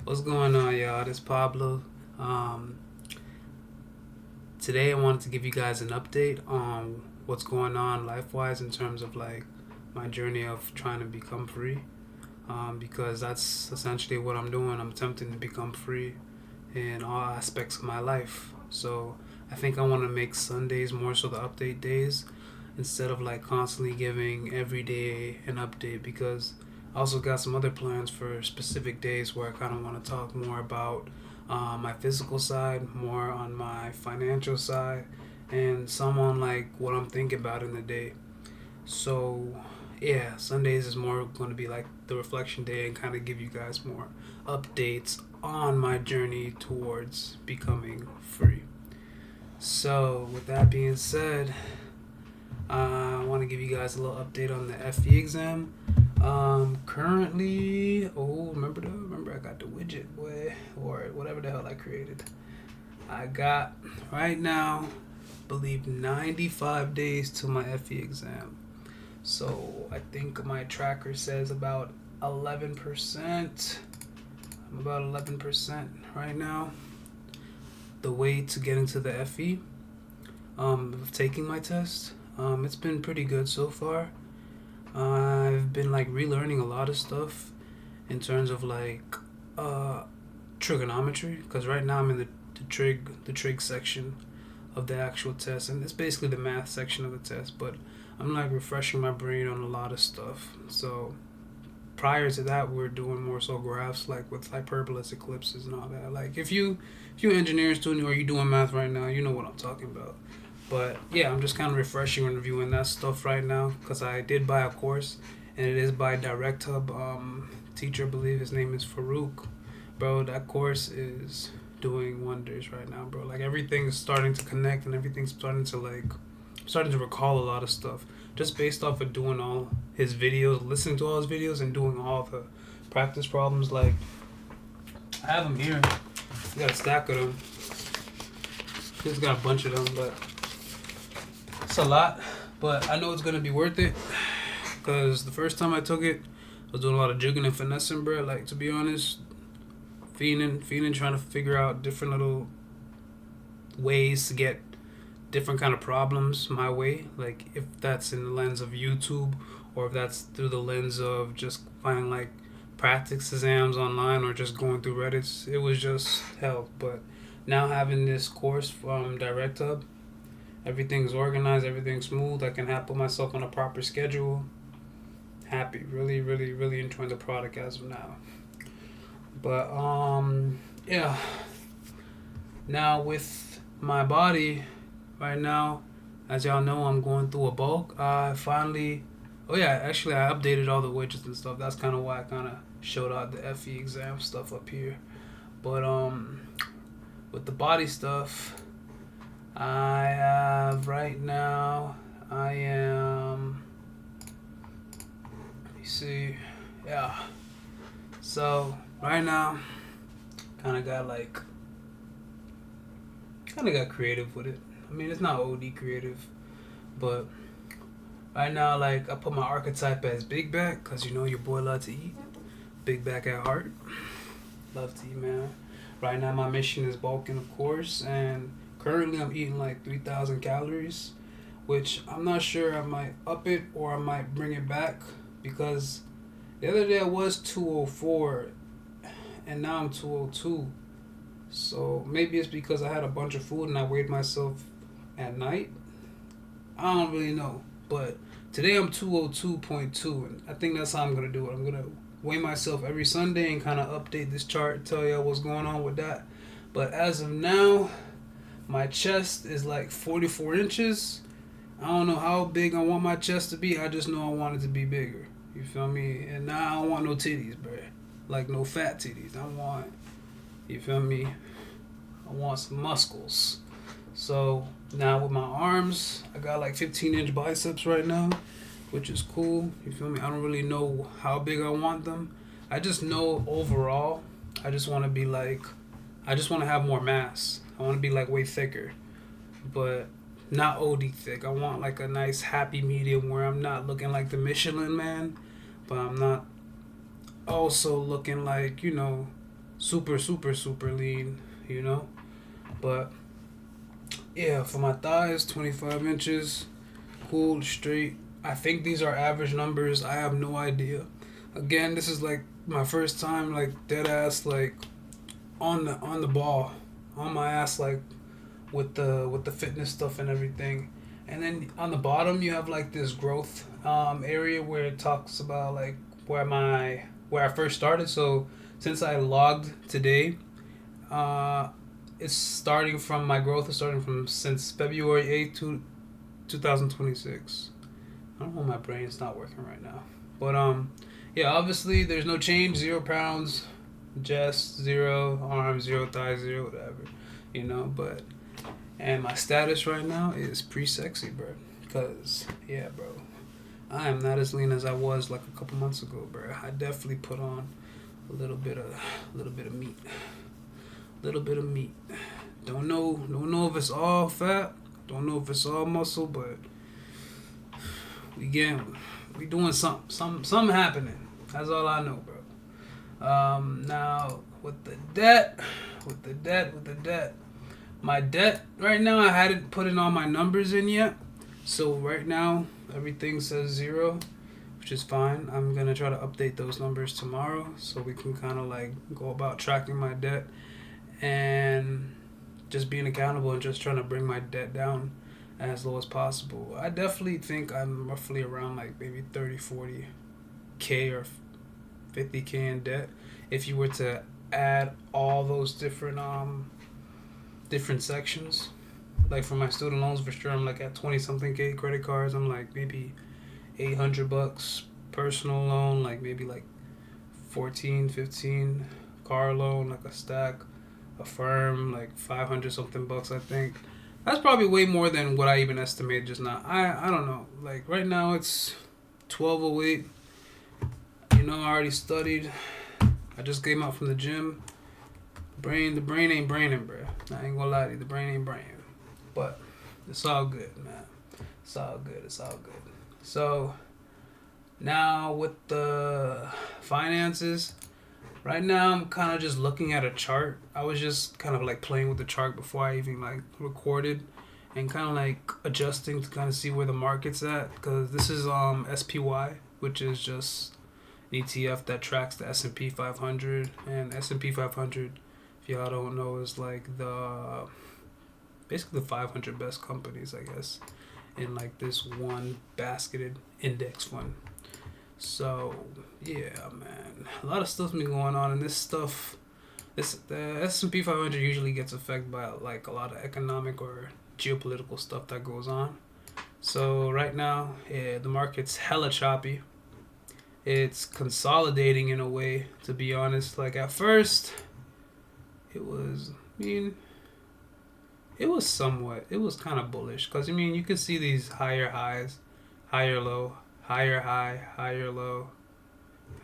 What's going on, y'all? This is Pablo. Um, Today, I wanted to give you guys an update on what's going on life wise in terms of like my journey of trying to become free. Because that's essentially what I'm doing. I'm attempting to become free in all aspects of my life. So, I think I want to make Sundays more so the update days instead of like constantly giving every day an update because I also got some other plans for specific days where I kind of want to talk more about my physical side, more on my financial side, and some on like what I'm thinking about in the day. So, yeah, Sundays is more going to be like the reflection day and kind of give you guys more updates on my journey towards becoming free. So, with that being said, I want to give you guys a little update on the FE exam. Currently, remember I got the widget, boy, or whatever the hell I created. I got right now, believe 95 days to my FE exam. So I think my tracker says about 11%. I'm about 11% right now. The way to get into the FE, of taking my test, it's been pretty good so far. I've been like relearning a lot of stuff in terms of like uh, trigonometry because right now I'm in the trig section of the actual test, and it's basically the math section of the test. But I'm like refreshing my brain on a lot of stuff. So prior to that, we are doing more so graphs like with hyperbolas, ellipses, and all that. Like if you engineering student or you doing math right now, you know what I'm talking about. But yeah, I'm just kind of refreshing and reviewing that stuff right now because I did buy a course, and it is by Direct Hub. Teacher, I believe his name is Farouk. Bro, that course is doing wonders right now, bro. Like everything's starting to connect and everything's starting to recall a lot of stuff just based off of doing all his videos, listening to all his videos, and doing all the practice problems. Like I have them here. I got a stack of them. He's got a bunch of them, but it's a lot, but I know it's gonna be worth it because the first time I took it, I was doing a lot of jigging and finessing, bro. Like to be honest, fiending, trying to figure out different little ways to get different kind of problems my way. Like if that's in the lens of YouTube or if that's through the lens of just finding like practice exams online or just going through Reddit. It was just hell. But now having this course from Direct Hub, everything's organized, everything's smooth. I can have put myself on a proper schedule. Happy, really, really, really enjoying the product as of now. But yeah. Now with my body, right now, as y'all know, I'm going through a bulk. I finally, oh yeah, actually I updated all the widgets and stuff. That's kind of why I kind of showed out the FE exam stuff up here. But with the body stuff, I have right now. I am. Let me see. Yeah. So right now, kind of got like, kind of got creative with it. I mean, it's not OD creative, but right now, like I put my archetype as big back because you know your boy love to eat. Big back at heart. Love to eat, man. Right now, my mission is bulking, of course, and currently I'm eating like 3,000 calories, which I'm not sure I might up it or I might bring it back because the other day I was 204 and now I'm 202. So maybe it's because I had a bunch of food and I weighed myself at night. I don't really know. But today I'm 202.2, and I think that's how I'm going to do it. I'm going to weigh myself every Sunday and kind of update this chart, tell y'all what's going on with that. But as of now, my chest is like 44 inches. I don't know how big I want my chest to be. I just know I want it to be bigger. You feel me? And now I don't want no titties, bruh. Like no fat titties. I want, you feel me? I want some muscles. So now with my arms, I got like 15-inch biceps right now, which is cool. You feel me? I don't really know how big I want them. I just know overall, I just want to be like, I just want to have more mass. I want to be like way thicker, but not OD thick. I want like a nice happy medium where I'm not looking like the Michelin man, but I'm not also looking like, you know, super super super lean, you know. But yeah, for my thighs, 25 inches, cool, straight. I think these are average numbers. I have no idea. Again, this is like my first time like dead ass like on the ball, on my ass like with the fitness stuff and everything. And then on the bottom you have like this growth area where it talks about like where I first started. So since I logged today, uh, it's starting from my growth is starting from since February 8th to 2026. I don't know, my brain's not working right now. But yeah, obviously there's no change, 0 pounds, chest zero, arms zero, thighs zero, whatever. You know, but and my status right now is pre-sexy, bro. Cause yeah, bro, I am not as lean as I was like a couple months ago, bro. I definitely put on a little bit of meat, little bit of meat. Don't know if it's all fat, don't know if it's all muscle, but we getting, we doing something happening. That's all I know, bro. Now with the debt. My debt right now, I hadn't put in all my numbers in yet. So right now, everything says zero, which is fine. I'm gonna try to update those numbers tomorrow so we can kind of like go about tracking my debt and just being accountable and just trying to bring my debt down as low as possible. I definitely think I'm roughly around like maybe 30, 40K or 50K in debt if you were to add all those different sections. Like for my student loans, for sure, I'm like at 20 something K. Credit cards, I'm like maybe $800. Personal loan, like maybe like 14, 15. Car loan, like a stack. A firm, like 500 something bucks, I think. That's probably way more than what I even estimated just now. I don't know. Like right now it's 12:08. You know, I already studied. I just came out from the gym. The brain ain't braining, bro. I ain't gonna lie to you, the brain ain't braining. But it's all good, man. It's all good. It's all good. So now with the finances, right now I'm kind of just looking at a chart. I was just kind of like playing with the chart before I even like recorded, and kind of like adjusting to kind of see where the market's at, because this is SPY, which is just an ETF that tracks the S&P 500. And S&P 500, if y'all don't know, is like the basically the 500 best companies, I guess, in like this one basketed index fund. So yeah, man, a lot of stuff's been going on, and this stuff, the S&P 500 usually gets affected by like a lot of economic or geopolitical stuff that goes on. So right now, yeah, the market's hella choppy. It's consolidating in a way, to be honest. Like at first, it was, I mean, it was kind of bullish, because I mean, you could see these higher highs, higher low, higher high, higher low,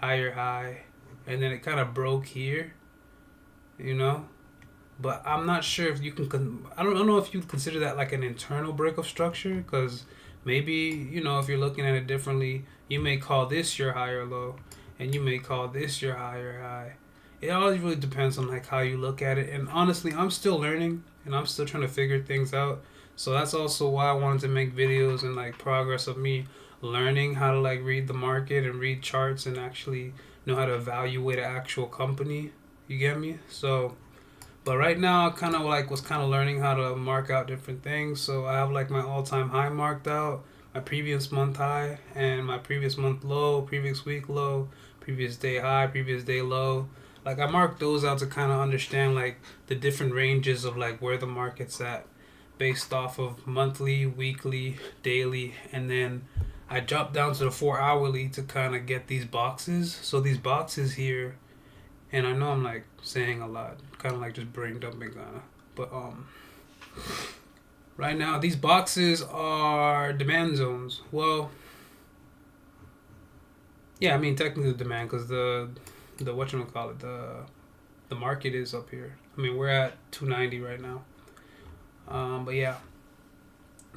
higher high, and then it kind of broke here, you know. But I'm not sure if you can. I don't know if you consider that like an internal break of structure, because maybe, you know, if you're looking at it differently, you may call this your higher low, and you may call this your higher high. It always really depends on like how you look at it. And honestly, I'm still learning and I'm still trying to figure things out. So that's also why I wanted to make videos and like progress of me learning how to like read the market and read charts and actually know how to evaluate an actual company. You get me? So but right now, I kind of like was kind of learning how to mark out different things. So I have like my all-time high marked out, my previous month high, and my previous month low, previous week low, previous day high, previous day low. Like I marked those out to kind of understand like the different ranges of like where the market's at, based off of monthly, weekly, daily, and then I dropped down to the 4 hourly to kind of get these boxes. So these boxes here, and I know I'm like saying a lot, kind of like just brain dumping kind of, but right now these boxes are demand zones. Well, yeah, I mean technically demand, because the whatchamacallit, the market is up here. I mean we're at 290 right now. But yeah,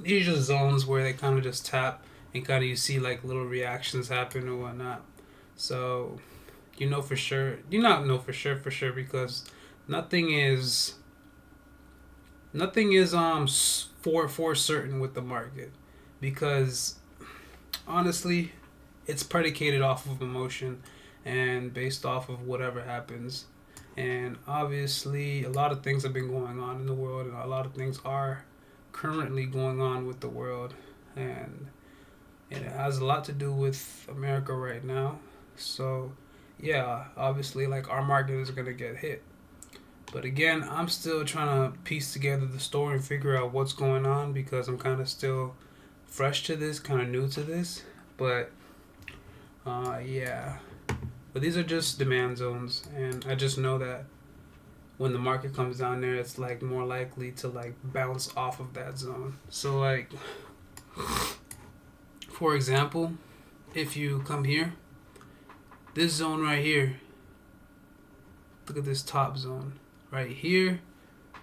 these are just zones where they kind of just tap and kind of you see like little reactions happen or whatnot. So you know for sure. You not know for sure because nothing is for certain with the market, because honestly, it's predicated off of emotion and based off of whatever happens. And obviously, a lot of things have been going on in the world, and a lot of things are currently going on with the world, and it has a lot to do with America right now. So, yeah, obviously, like our market is gonna get hit. But again, I'm still trying to piece together the story and figure out what's going on because I'm kind of still fresh to this, kind of new to this. But yeah. But these are just demand zones, and I just know that when the market comes down there, it's like more likely to like bounce off of that zone. So like, for example, if you come here, this zone right here, look at this top zone right here.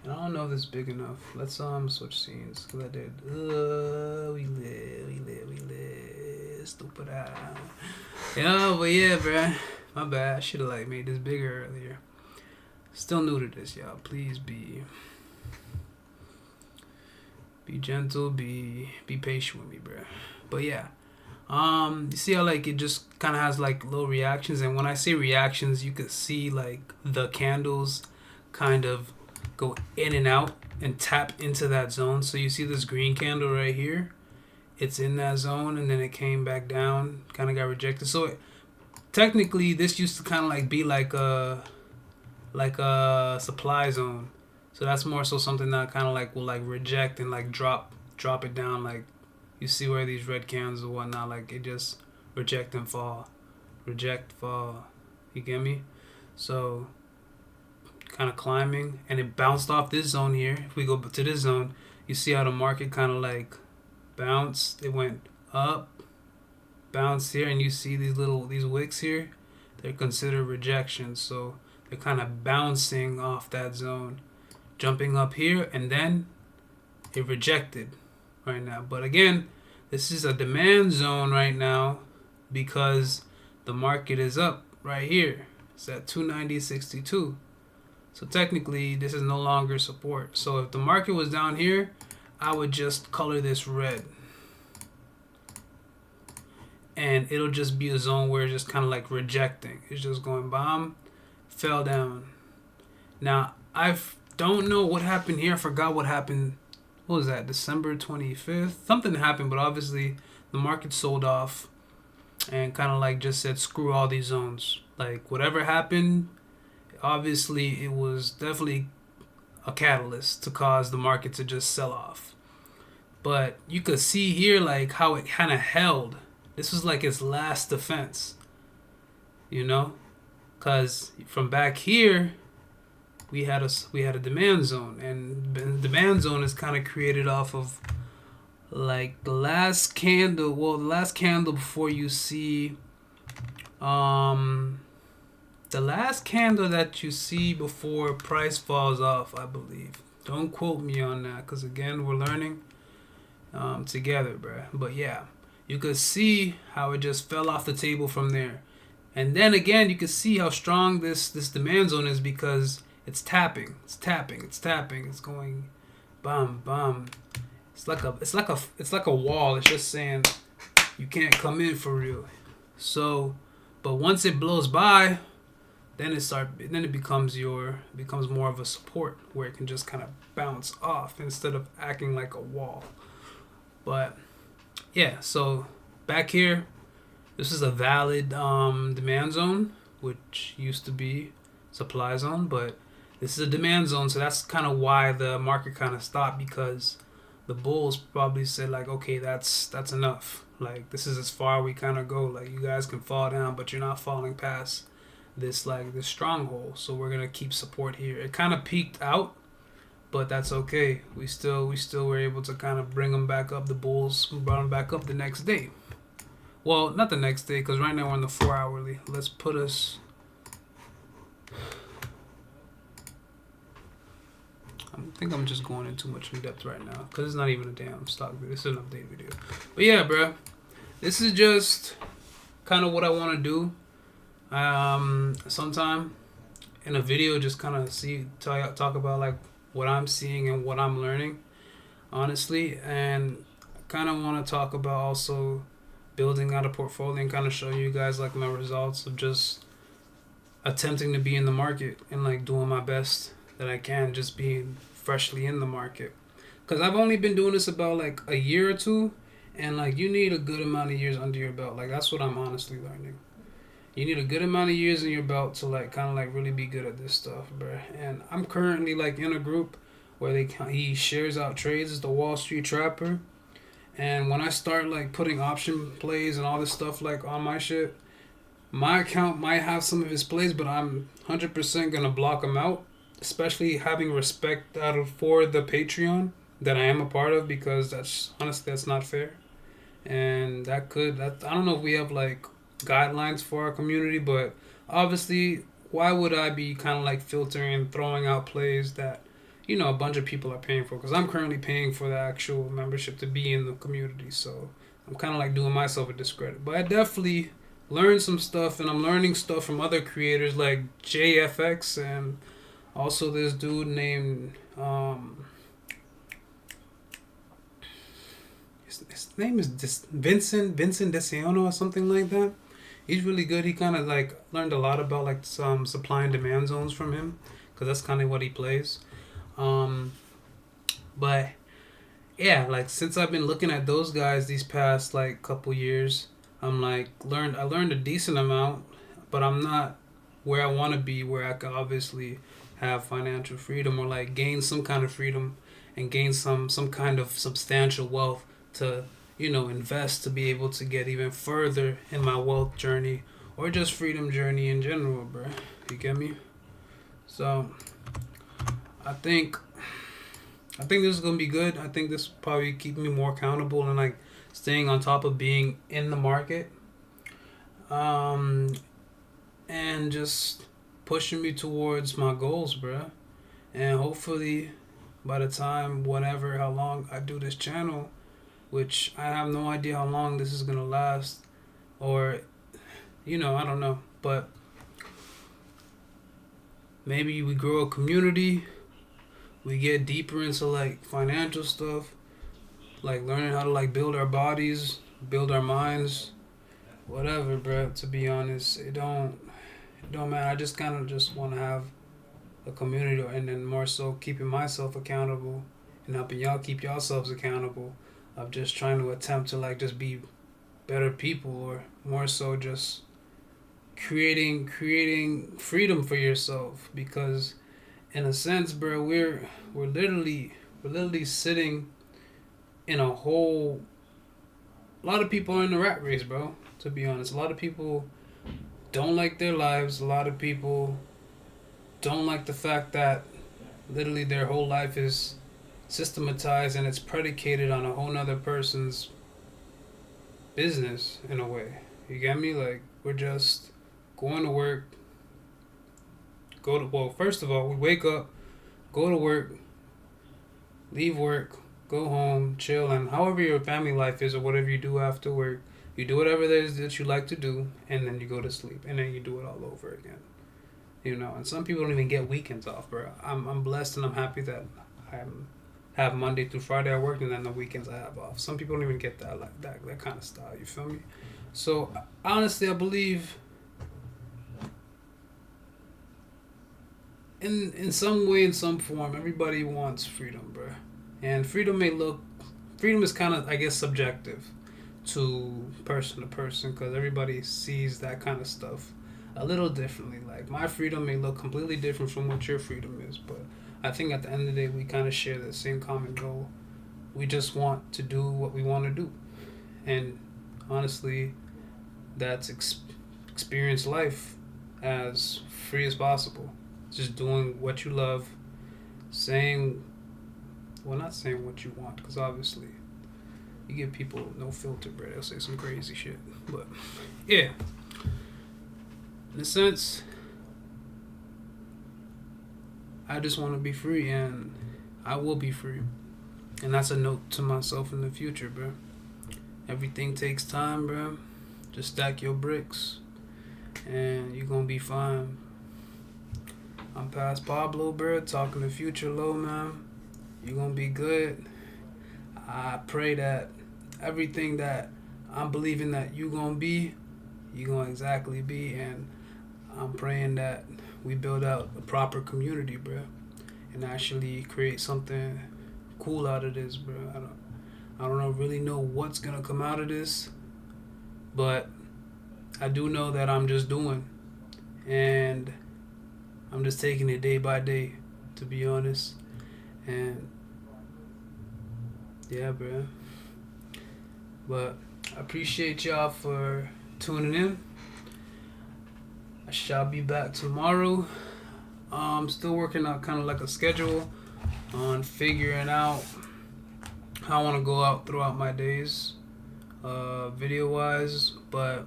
And I don't know if it's big enough. Let's switch scenes because I did. We live, stupid ass. Yeah, but yeah, bruh. My bad. I should have like made this bigger earlier. Still new to this, y'all. Please be gentle. Be patient with me, bruh. But yeah. You see how like it just kind of has like little reactions, and when I say reactions, you could see like the candles kind of go in and out and tap into that zone. So you see this green candle right here, it's in that zone, and then it came back down, kind of got rejected. So technically this used to kind of like be like a supply zone. So that's more so something that kind of like will like reject and like drop it down. Like you see where these red candles and whatnot, like it just reject and fall, reject, fall. You get me? So kind of climbing, and it bounced off this zone here. If we go to this zone, you see how the market kind of like bounced. It went up, bounced here, and you see these wicks here. They're considered rejections, so they're kind of bouncing off that zone, jumping up here, and then it rejected right now. But again, this is a demand zone right now because the market is up right here. It's at 290.62. So technically, this is no longer support. So if the market was down here, I would just color this red. And it'll just be a zone where it's just kind of like rejecting. It's just going bomb, fell down. Now, I don't know what happened here. I forgot what happened. What was that? December 25th? Something happened, but obviously the market sold off and kind of like just said, screw all these zones. Like whatever happened, obviously it was definitely a catalyst to cause the market to just sell off. But you could see here like how it kind of held. This was like its last defense, you know, because from back here we had a demand zone, and the demand zone is kind of created off of like the last candle. Well, the last candle before you see the last candle that you see before price falls off, I believe. Don't quote me on that, because again, we're learning together, bruh. But yeah, you could see how it just fell off the table from there. And then again, you can see how strong this demand zone is because it's tapping. It's tapping. It's tapping. It's going bam, bam. It's like a wall. It's just saying you can't come in for real. So, but once it blows by, then it becomes more of a support where it can just kind of bounce off instead of acting like a wall. But yeah, so back here, this is a valid demand zone, which used to be supply zone, but this is a demand zone, so that's kind of why the market kind of stopped, because the bulls probably said like, okay, that's enough. Like this is as far we kind of go. Like you guys can fall down, but you're not falling past this stronghold, so we're gonna keep support here. It kind of peaked out, but that's okay. We still were able to kind of bring them back up. The bulls brought them back up the next day. Well, not the next day, because right now we're on the 4 hourly. Let's put us. I think I'm just going in too much in depth right now, because it's not even a damn stock video. This is an update video. But yeah, bro, this is just kind of what I want to do. Sometime in a video, just kind of talk about like what I'm seeing and what I'm learning, honestly, and kind of want to talk about also building out a portfolio and kind of show you guys like my results of just attempting to be in the market and like doing my best that I can, just being freshly in the market. Cause I've only been doing this about like a year or two, and like you need a good amount of years under your belt. Like that's what I'm honestly learning. You need a good amount of years in your belt to like kind of like really be good at this stuff, bruh. And I'm currently like in a group where he shares out trades. It's the Wall Street Trapper. And when I start like putting option plays and all this stuff like on my shit, my account might have some of his plays, but I'm 100% gonna block him out. Especially having respect for the Patreon that I am a part of, because that's not fair. And I don't know if we have like guidelines for our community, but obviously, why would I be kind of like filtering and throwing out plays that a bunch of people are paying for? Because I'm currently paying for the actual membership to be in the community, so I'm kind of like doing myself a discredit. But I definitely learned some stuff, and I'm learning stuff from other creators like JFX, and also this dude named his name is Vincent Desiano or something like that. He's really good. He kind of like learned a lot about like some supply and demand zones from him, because that's kind of what he plays. Um, but yeah, like since I've been looking at those guys these past like couple years, I learned a decent amount, but I'm not where I want to be, where I can obviously have financial freedom or like gain some kind of freedom and gain some kind of substantial wealth to invest to be able to get even further in my wealth journey or just freedom journey in general, bro. You get me? So I think this is gonna be good. I think this will probably keep me more accountable and like staying on top of being in the market, um, and just pushing me towards my goals, bro. And hopefully, by the time how long I do this channel, which I have no idea how long this is gonna last, or I don't know, but maybe we grow a community, we get deeper into like financial stuff, like learning how to like build our bodies, build our minds, whatever, bro. To be honest, it don't matter. I just kind of just want to have a community, and then more so keeping myself accountable and helping y'all keep yourselves accountable, of just trying to attempt to like just be better people, or more so just creating freedom for yourself. Because in a sense, bro, we're literally sitting in a lot of people are in the rat race, bro. To be honest, a lot of people don't like their lives. A lot of people don't like the fact that literally their whole life is systematized and it's predicated on a whole nother person's business in a way. You get me? Like, we're just going to work, first of all, we wake up, go to work, leave work, go home, chill, and however your family life is or whatever you do after work, you do whatever it is that you like to do, and then you go to sleep, and then you do it all over again. And some people don't even get weekends off, bro. I'm blessed and I'm happy that I have Monday through Friday I work, and then the weekends I have off. Some people don't even get that, like that kind of style. You feel me? So honestly, I believe in some way, in some form, everybody wants freedom, bro. And freedom is kind of, I guess, subjective to person, because everybody sees that kind of stuff a little differently. Like, my freedom may look completely different from what your freedom is, but I think at the end of the day, we kind of share the same common goal. We just want to do what we want to do. And honestly, that's experience life as free as possible. Just doing what you love, not saying what you want, because obviously you give people no filter, bro. They'll say some crazy shit. But yeah, in a sense, I just want to be free, and I will be free. And that's a note to myself in the future, bro. Everything takes time, bro. Just stack your bricks. and you're gonna be fine. I'm past Pablo, bro, talking to Future Low, man. You're gonna be good. I pray that everything that I'm believing that you're gonna be, you're gonna exactly be, and I'm praying that we build out a proper community, bro, and actually create something cool out of this, bro. I don't really know what's gonna come out of this, but I do know that I'm just doing, and I'm just taking it day by day, to be honest. And yeah, bro. But I appreciate y'all for tuning in. I shall be back tomorrow. I'm still working out kind of like a schedule on figuring out how I want to go out throughout my days, video wise. But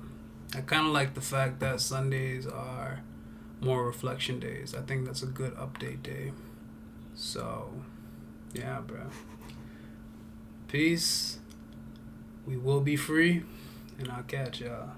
I kind of like the fact that Sundays are more reflection days. I think that's a good update day. So, yeah, bro. Peace. We will be free, and I'll catch y'all.